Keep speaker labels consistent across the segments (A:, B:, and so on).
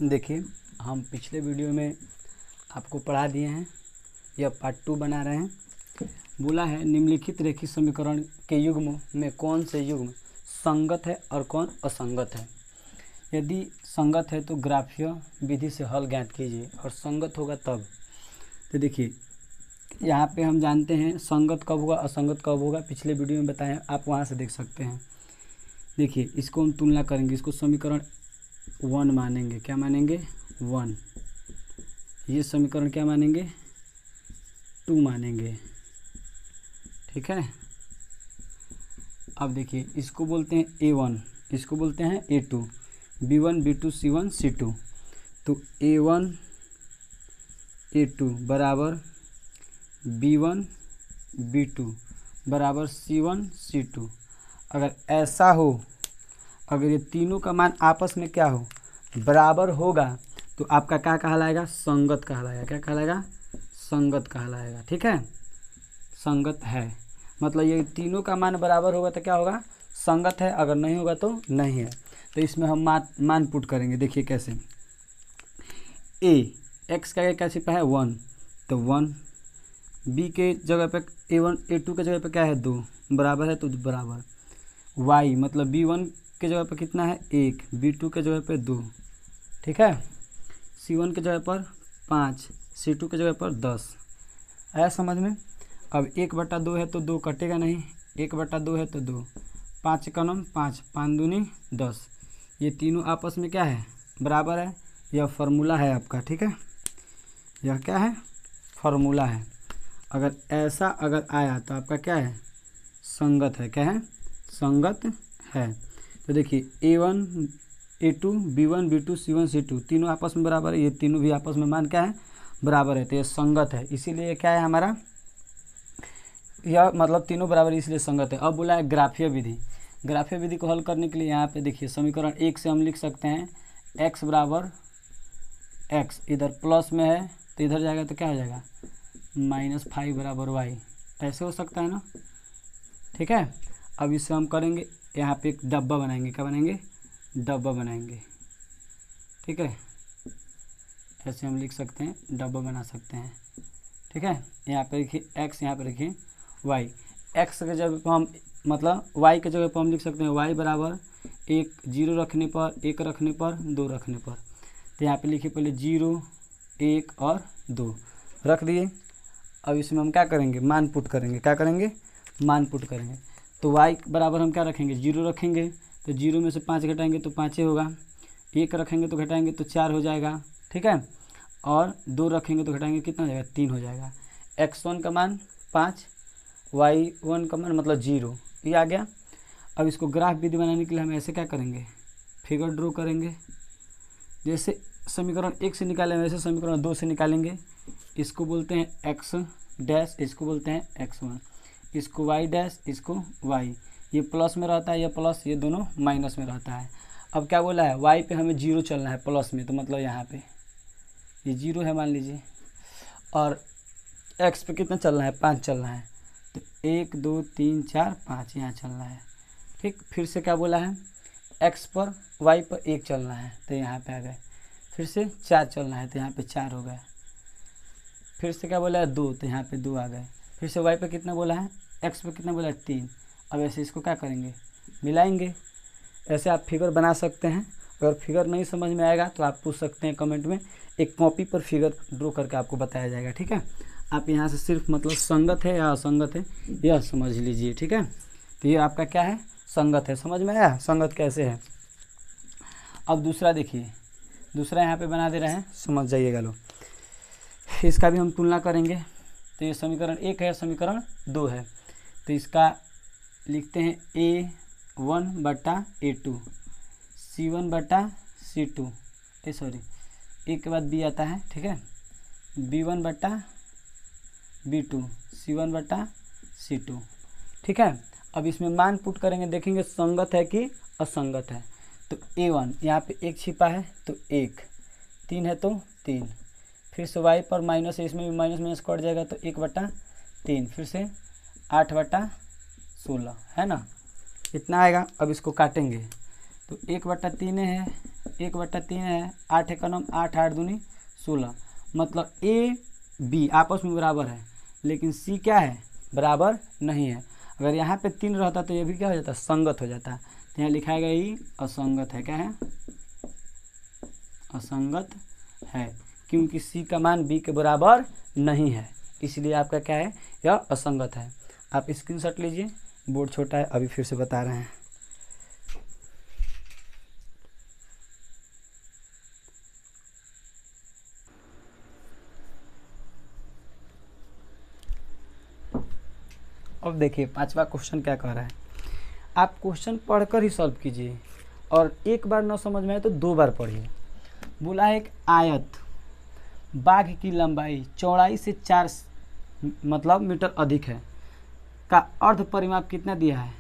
A: देखिए, हम पिछले वीडियो में आपको पढ़ा दिए हैं, यह पार्ट 2 बना रहे हैं। बोला है निम्नलिखित रेखीय समीकरण के युग्म में कौन से युग्म संगत है और कौन असंगत है। यदि संगत है तो ग्राफीय विधि से हल ज्ञात कीजिए और संगत होगा तब। तो देखिए, यहाँ पे हम जानते हैं संगत कब होगा असंगत कब होगा, पिछले वीडियो में बताएं, आप वहाँ से देख सकते हैं। देखिए, इसको हम तुलना करेंगे, इसको समीकरण 1 मानेंगे। क्या मानेंगे? 1। ये समीकरण क्या मानेंगे? 2 मानेंगे। ठीक है। अब देखिए, इसको बोलते हैं A1, इसको बोलते हैं A2, B1 B2 C1 C2। तो A1 A2 बराबर B1 B2 बराबर C1 C2। अगर ऐसा हो, अगर ये तीनों का मान आपस में क्या हो, बराबर होगा, तो आपका क्या कहलाएगा? संगत कहलाएगा। क्या कहलाएगा? संगत कहलाएगा। ठीक है, संगत है, मतलब ये तीनों का मान बराबर होगा तो क्या होगा? संगत है। अगर नहीं होगा तो नहीं है। तो इसमें हम मान पुट करेंगे। देखिए कैसे, x का क्या छिपा है? 1, तो 1। b के जगह पे A1 A2 के जगह पे क्या है? 2, बराबर है तो बराबर। y मतलब B1 के जगह पे कितना है? 1, B2 के जगह पे 2। ठीक है, C1 के जगह पर 5, C2 के जगह पर 10। आया समझ में? अब 1/2 है तो 2 कटेगा नहीं, 1/2 है तो 2, 5 का नम 5, 5 दूनी 10। ये तीनों आपस में क्या है? बराबर है। यह फार्मूला है आपका। ठीक है, यह क्या है? फार्मूला है। अगर ऐसा अगर आया तो आपका क्या है? संगत है। क्या है? संगत है। तो देखिए, A1 A2 B1 B2 C1 C2 तीनों आपस में बराबर है। ये तीनों भी आपस में मान क्या है? बराबर है। तो ये संगत है, इसीलिए क्या है हमारा? यह मतलब तीनों बराबर इसलिए संगत है। अब बोला है ग्राफीय विधि। ग्राफीय विधि को हल करने के लिए यहाँ पे देखिए, समीकरण 1 से हम लिख सकते हैं x बराबर x, इधर प्लस में है तो इधर जाएगा तो क्या हो जाएगा? -5 बराबर y। ऐसे हो सकता है ना? ठीक है। अब इससे हम करेंगे, यहाँ पे एक डब्बा बनाएंगे। क्या बनाएंगे? डब्बा बनाएंगे। ठीक है, ऐसे हम लिख सकते हैं, डब्बा बना सकते हैं। ठीक है, यहाँ पे लिखिए x, यहाँ पे लिखिए y। x के जगह पर हम मतलब y के जगह पर हम लिख सकते हैं y बराबर 1, 0 रखने पर, 1 रखने पर, 2 रखने पर। तो यहाँ पे लिखिए पहले 0, 1 और 2 रख दिए। अब इसमें हम क्या करेंगे? मान पुट करेंगे। क्या करेंगे? मान पुट करेंगे। तो y बराबर हम क्या रखेंगे? 0 रखेंगे, तो 0 में से 5 घटाएंगे तो 5 ही होगा। 1 रखेंगे तो घटाएंगे तो 4 हो जाएगा। ठीक है, और 2 रखेंगे तो घटाएंगे कितना हो जाएगा? 3 हो जाएगा। x1 का मान 5, y1 का मान मतलब 0, ये आ गया। अब इसको ग्राफ विधि बनाने के लिए हम ऐसे क्या करेंगे? फिगर ड्रॉ करेंगे। जैसे समीकरण 1 से निकालें वैसे समीकरण 2 से निकालेंगे। इसको बोलते हैं x डैश, इसको बोलते हैं x1, इसको y डैश, इसको y। ये प्लस में रहता है, ये प्लस, ये दोनों माइनस में रहता है। अब क्या बोला है? y पे हमें 0 चलना है प्लस में, तो मतलब यहाँ पे ये 0 है मान लीजिए, और x पे कितना चलना है? 5 चलना है। तो 1 2 3 4 5 यहाँ चलना है। ठीक, फिर से क्या बोला है? x पर y पर 1 चलना है, तो यहाँ पे आ गए। फिर से 4 चलना है, तो यहाँ पे 4 हो गए। फिर से क्या बोला है? 2, तो यहाँ पे 2 आ गए। फिर से y पे कितना बोला है? x पे कितना बोला है? 3। अब ऐसे इसको क्या करेंगे? मिलाएंगे। ऐसे आप फिगर बना सकते हैं। अगर फिगर नहीं समझ में आएगा तो आप पूछ सकते हैं कमेंट में, एक कॉपी पर फिगर ड्रॉ करके आपको बताया जाएगा। ठीक है, आप यहाँ से सिर्फ मतलब संगत है या असंगत है यह समझ लीजिए। ठीक है, तो ये आपका क्या है? संगत है। समझ में आया संगत कैसे है? अब दूसरा देखिए, दूसरा यहाँ पे बना दे रहे हैं, समझ जाइएगा लोग। इसका भी हम तुलना करेंगे। तो ये समीकरण 1 है, समीकरण 2 है। तो इसका लिखते हैं A1 बटा A2, C1 बटा C2, सॉरी ए के बाद B आता है। ठीक है, B1 बटा B2, C1 बटा C2। ठीक है, अब इसमें मान पुट करेंगे, देखेंगे संगत है कि असंगत है। तो A1 यहाँ पे 1 छिपा है तो 1, 3 है तो 3, फिर से y पर माइनस है, इसमें भी माइनस माइनस कट जाएगा तो 1/3, फिर से 8/16 है ना, इतना आएगा। अब इसको काटेंगे तो 1/3 है, 1/3 है, 8 एक 9, 8 8 दूनी 16, मतलब ए बी आपस में बराबर है, लेकिन सी क्या है, बराबर नहीं है। अगर यहाँ पे 3 रहता तो ये भी क्या हो जाता, संगत हो जाता। तो यहाँ लिखा गया ये असंगत है, क्या है, असंगत है, क्योंकि सी का मान बी के बराबर नहीं है, इसलिए आपका क्या है, यह असंगत है। आप स्क्रीनशॉट लीजिए, बोर्ड छोटा है, अभी फिर से बता रहे हैं। अब देखिए 5वां क्वेश्चन क्या कह रहा है। आप क्वेश्चन पढ़कर ही सॉल्व कीजिए, और एक बार न समझ में आए तो 2 बार पढ़िए। बोला है एक आयत बाघ की लंबाई चौड़ाई से 4 मतलब मीटर अधिक है का अर्ध परिमाप कितना दिया है,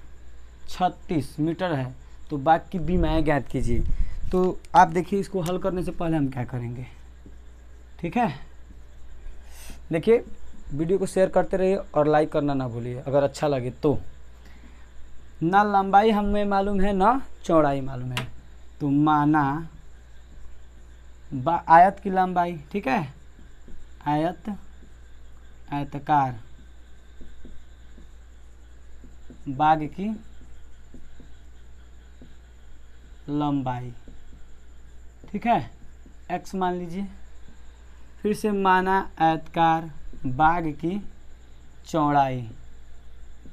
A: 36 मीटर है। तो बाघ की बीमाएँ ज्ञात कीजिए। तो आप देखिए, इसको हल करने से पहले हम क्या करेंगे, ठीक है। देखिए वीडियो को शेयर करते रहिए और लाइक करना ना भूलिए अगर अच्छा लगे तो। ना लंबाई हमें मालूम है ना चौड़ाई मालूम है, तो माना आयत की लंबाई, ठीक है, आयत आयताकार बाघ की लंबाई, ठीक है, x मान लीजिए। फिर से माना आयताकार बाघ की चौड़ाई,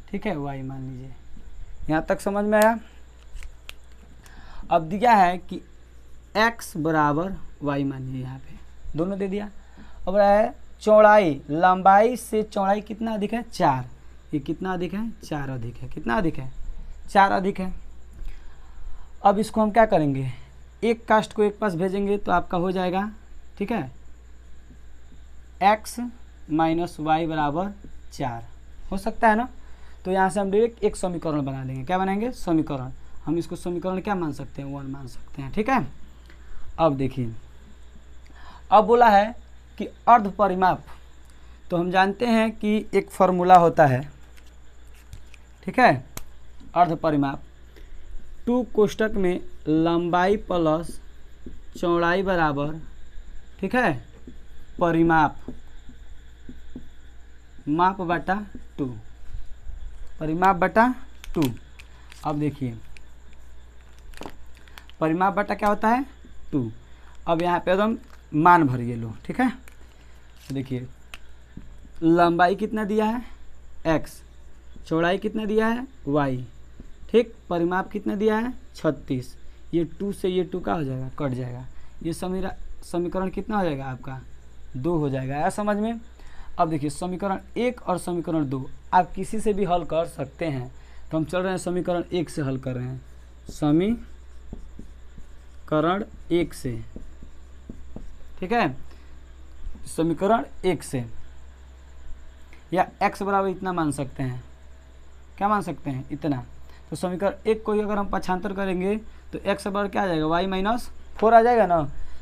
A: ठीक है, y मान लीजिए। यहाँ तक समझ में आया। अब दिया है कि x बराबर y मानिए, यहाँ पे दोनों दे दिया। अब रहा है चौड़ाई, लंबाई से चौड़ाई कितना अधिक है, 4। ये कितना अधिक है, 4 अधिक है। कितना अधिक है, 4 अधिक है। अब इसको हम क्या करेंगे, एक कास्ट को एक पास भेजेंगे तो आपका हो जाएगा, ठीक है, x माइनस वाई बराबर 4 हो सकता है ना। तो यहाँ से हम डायरेक्ट एक समीकरण बना लेंगे। क्या बनाएंगे, समीकरण। हम इसको समीकरण क्या मान सकते हैं, 1 मान सकते हैं, ठीक है। अब देखिए, अब बोला है कि अर्ध परिमाप, तो हम जानते हैं कि एक फॉर्मूला होता है, ठीक है, अर्ध परिमाप 2 कोष्टक में लंबाई प्लस चौड़ाई बराबर, ठीक है, परिमाप माप बटा 2, परिमाप बटा 2। अब देखिए परिमाप बटा क्या होता है, 2। अब यहाँ पे एकदम मान भरिए लो, ठीक है। तो देखिए लंबाई कितना दिया है, x, चौड़ाई कितना दिया है, y, ठीक, परिमाप कितना दिया है, 36। ये 2 से ये 2 का हो जाएगा, कट जाएगा। ये समीकरण कितना हो जाएगा आपका, 2 हो जाएगा। आया समझ में। अब देखिए समीकरण 1 और समीकरण 2 आप किसी से भी हल कर सकते हैं। तो हम चल रहे हैं समीकरण 1 से हल कर रहे हैं, समीकरण 1 से, ठीक है, समीकरण 1 से। या x बराबर इतना मान सकते हैं, क्या मान सकते हैं, इतना। तो समीकरण 1 को ही अगर हम पक्षांतर करेंगे तो x बराबर क्या आ जाएगा, y माइनस 4 आ जाएगा ना।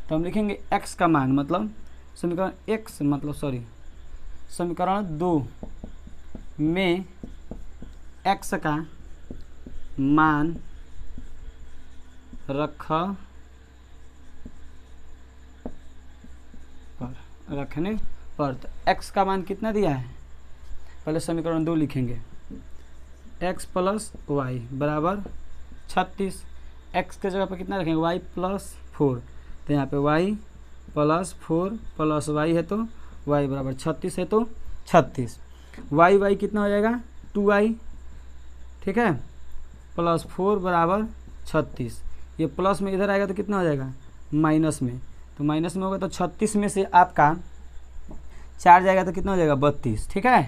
A: तो हम लिखेंगे x का मान, मतलब समीकरण 1 से, मतलब सॉरी, समीकरण 2 में x का मान रखने पर तो x का मान कितना दिया है, पहले समीकरण 2 लिखेंगे, x प्लस वाई बराबर 36। x के जगह पर कितना रखेंगे, y प्लस 4। तो यहाँ पे y प्लस 4 प्लस y है तो y बराबर 36 है, तो 36 y कितना हो जाएगा, 2y, ठीक है, प्लस 4 बराबर 36। ये प्लस में इधर आएगा तो कितना हो जाएगा, माइनस में। तो माइनस में होगा तो 36 में से आपका 4 जाएगा तो कितना हो जाएगा, 32, ठीक है।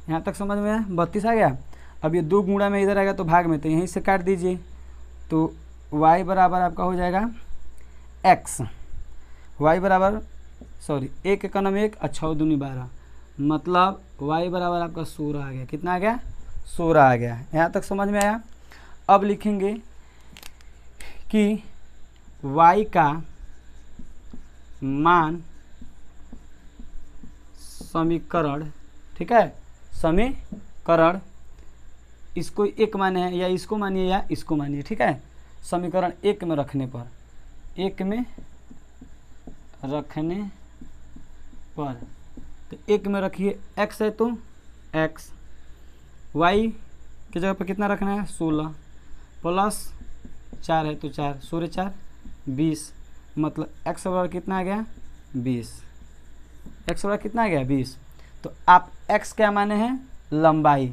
A: यहाँ तक समझ में आया, 32 आ गया। अब ये 2 गुणा में इधर आएगा तो भाग में, तो यहीं से काट दीजिए। तो y बराबर आपका हो जाएगा x, y बराबर सॉरी 1 का नाम 1 और 6 दूनी 12, मतलब y बराबर आपका 16 आ गया। कितना आ गया, 16 आ गया। यहाँ तक समझ में आया। अब लिखेंगे कि y का मान समीकरण, ठीक है, समीकरण, इसको एक माने हैं या इसको मानिए या इसको मानिए, ठीक है, समीकरण 1 में रखने पर एक में रखने पर, तो एक में रखिए x है तो x, y की जगह पर कितना रखना है 16 प्लस 4 है तो 4, 16 4 20, मतलब x बराबर कितना आ गया 20, x बराबर कितना आ गया 20। तो आप x क्या माने हैं लंबाई,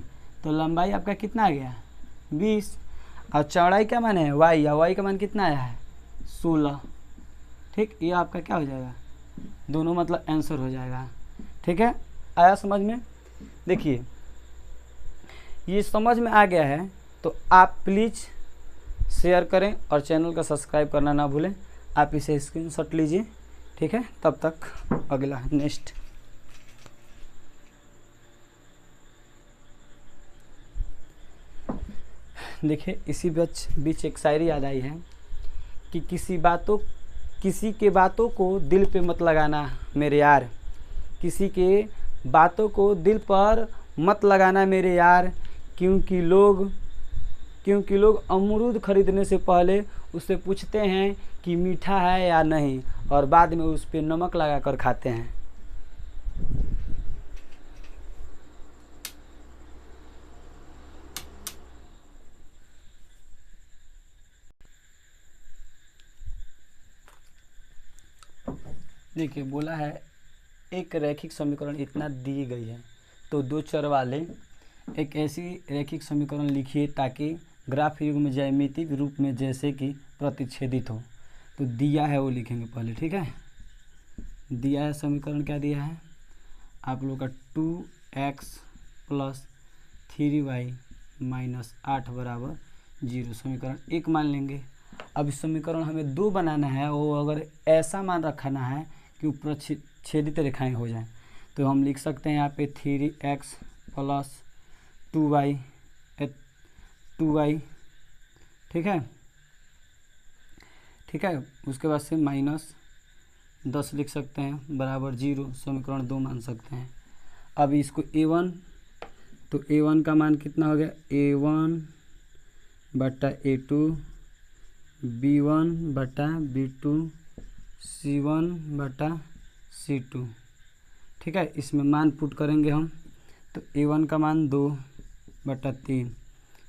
A: तो लंबाई आपका कितना आ गया 20, और चौड़ाई क्या माने है y, या y का मान कितना आया है 16। ठीक, ये आपका क्या हो जाएगा दोनों मतलब आंसर हो जाएगा। ठीक है, आया समझ में। देखिए ये समझ में आ गया है तो आप प्लीज़ शेयर करें और चैनल का सब्सक्राइब करना ना भूलें। आप इसे स्क्रीनशॉट लीजिए। ठीक है, तब तक अगला नेक्स्ट। देखिए इसी बीच एक शायरी याद आई है कि किसी के बातों को दिल पे मत लगाना मेरे यार, किसी के बातों को दिल पर मत लगाना मेरे यार, क्योंकि लोग अमरूद खरीदने से पहले उससे पूछते हैं कि मीठा है या नहीं, और बाद में उस पर नमक लगाकर खाते हैं। देखिए बोला है एक रैखिक समीकरण इतना दी गई है तो दो चर वाले एक ऐसी रैखिक समीकरण लिखिए ताकि ग्राफ युग्म ज्यामितीय रूप में जैसे कि प्रतिच्छेदित हो। तो दिया है वो लिखेंगे पहले। ठीक है, दिया है समीकरण, क्या दिया है आप लोग का 2x + 3y - 8 = 0 समीकरण एक मान लेंगे। अब इस समीकरण हमें दो बनाना है, वो अगर ऐसा मान रखना है कि ऊपर छेदित रेखाएं हो जाएं तो हम लिख सकते हैं यहाँ पे 3x + 2y। ठीक है, उसके बाद से -10 लिख सकते हैं बराबर 0 समीकरण 2 मान सकते हैं। अब इसको a1, तो a1 का मान कितना हो गया a1/a2, b1/b2, c1/c2। ठीक है, इसमें मान पुट करेंगे हम, तो a1 का मान 2/3,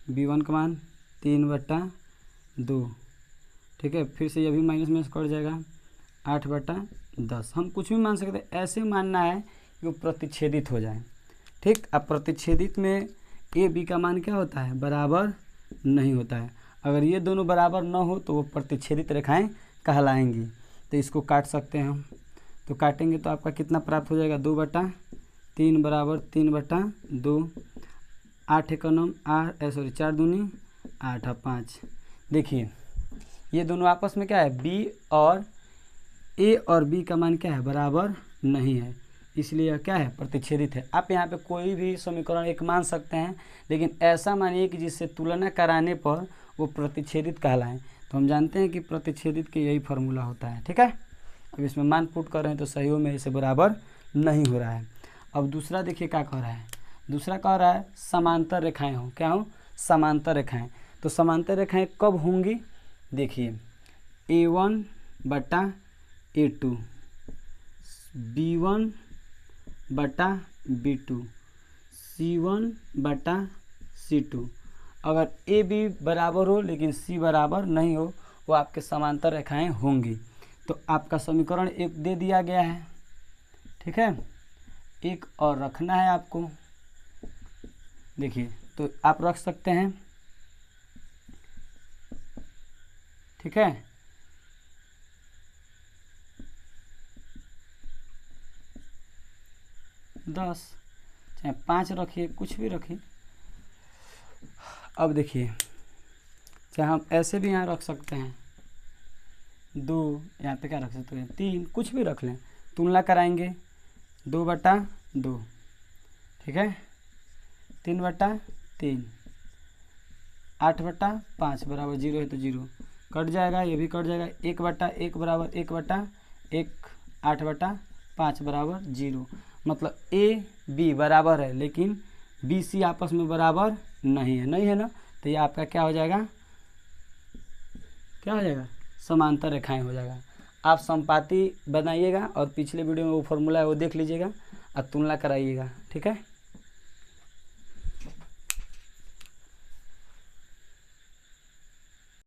A: b1 का मान 3/2। ठीक है, फिर से ये भी माइनस में कट जाएगा 8/10। हम कुछ भी मान सकते हैं, ऐसे मानना है कि वो प्रतिच्छेदित हो जाए। ठीक, अब प्रतिच्छेदित में ए बी का मान क्या होता है बराबर नहीं होता है। अगर ये दोनों बराबर न हो तो वो प्रतिच्छेदित रेखाएं कहलाएंगी। तो इसको काट सकते हैं हम, तो काटेंगे तो आपका कितना प्राप्त हो जाएगा 2/3 बराबर 3/2, 8 एक 4 दूनी 8 और 5। देखिए ये दोनों आपस में क्या है बी और ए और बी का मान क्या है बराबर नहीं है, इसलिए यह क्या है प्रतिच्छेदित है। आप यहाँ पे कोई भी समीकरण एक मान सकते हैं, लेकिन ऐसा मानिए कि जिससे तुलना कराने पर वो प्रतिच्छेदित कहलाएं। तो हम जानते हैं कि प्रतिच्छेदित के यही फार्मूला होता है। ठीक है, अब इसमें मान पुट कर रहे हैं तो सही में इसे बराबर नहीं हो रहा है। अब दूसरा देखिए क्या कह रहा है, दूसरा कह रहा है समांतर रेखाएं हों, क्या हो समांतर रेखाएं। तो समांतर रेखाएं कब होंगी, देखिए a1/a2, b1/b2, c1/c2। अगर ए बी बराबर हो लेकिन सी बराबर नहीं हो, वो आपके समांतर रेखाएं होंगी। तो आपका समीकरण एक दे दिया गया है। ठीक है, एक और रखना है आपको। देखिए तो आप रख सकते हैं। ठीक है, दस चाहे 5 रखिए, कुछ भी रखिए। अब देखिए चाहे हम ऐसे भी यहाँ रख सकते हैं 2, यहाँ पे क्या रख सकते हैं 3, कुछ भी रख लें। तुलना कराएंगे 2/2, ठीक है, 3/3, 8/5 बराबर 0 है तो 0 कट जाएगा, ये भी कट जाएगा। 1/1 बराबर 1/1, 8/5 बराबर 0। मतलब ए बी बराबर है लेकिन बी सी आपस में बराबर नहीं है ना, तो ये आपका क्या हो जाएगा समांतर रेखाएं हो जाएगा। आप समपाती बनाइएगा और पिछले वीडियो में वो फॉर्मूला है वो देख लीजिएगा और तुलना कराइएगा। ठीक है।